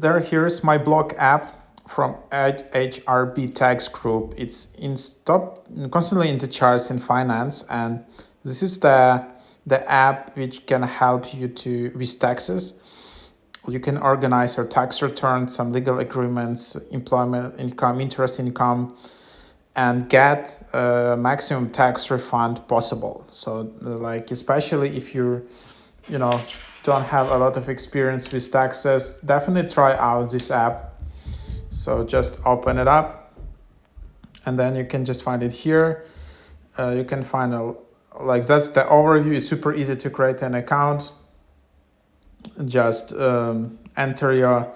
Here's MyBlock app from HRB Tax Group. It's constantly in the charts in finance, and this is the app which can help you with taxes. You can organize your tax returns, some legal agreements, employment income, interest income, and get maximum tax refund possible. So like, especially if you know don't have a lot of experience with taxes, definitely try out this app. So just open it up, and then you can just find it here. You can find that's the overview. It's super easy to create an account. Just enter your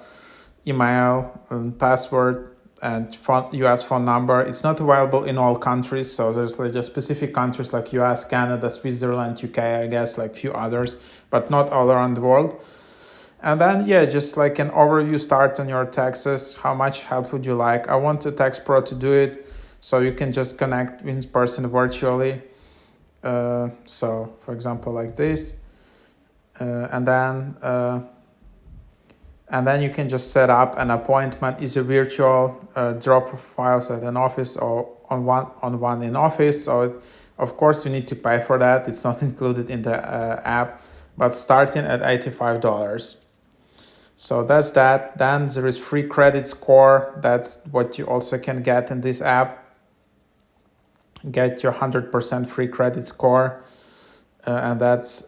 email and password and US phone number. It's not available in all countries, so there's like just specific countries like US, Canada, Switzerland, UK, I guess, like few others, but not all around the world. And then just like an overview, start on your taxes. How much help would you like? I want a tax pro to do it, so you can just connect with person virtually. So for example, like this, and then you can just set up an appointment. Is a virtual, drop files at an office or on one in office. So of course you need to pay for that. It's not included in the app, but starting at $85. So that's that. Then there is free credit score. That's what you also can get in this app. Get your 100% free credit score, and that's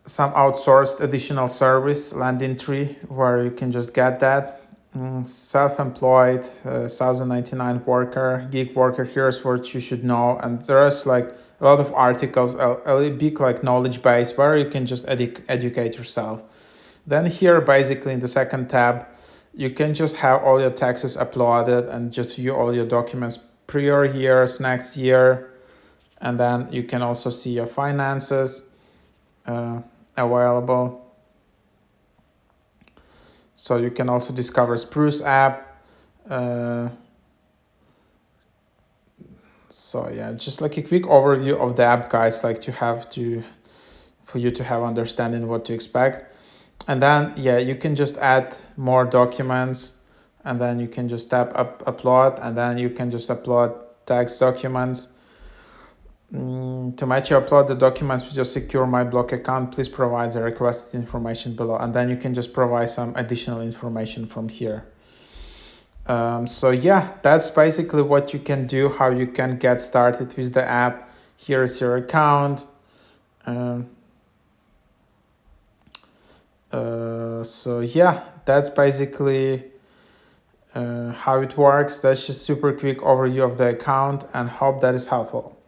some outsourced additional service, landing tree, where you can just get that. Self-employed, 1099 worker, gig worker, here's what you should know. And there's like a lot of articles, a big like knowledge base where you can just educate yourself. Then here, basically in the second tab, you can just have all your taxes uploaded and just view all your documents, prior years, next year. And then you can also see your finances available. So you can also discover Spruce app. So yeah, just like a quick overview of the app, guys, like for you to have understanding what to expect. And then you can just add more documents, and then you can just tap upload, and then you can just upload tax documents. To match you upload the documents with your secure MyBlock account, please provide the requested information below, and then you can just provide some additional information from here. So yeah, that's basically what you can do, how you can get started with the app. Here is your account. So yeah, that's basically how it works. That's just super quick overview of the account, and hope that is helpful.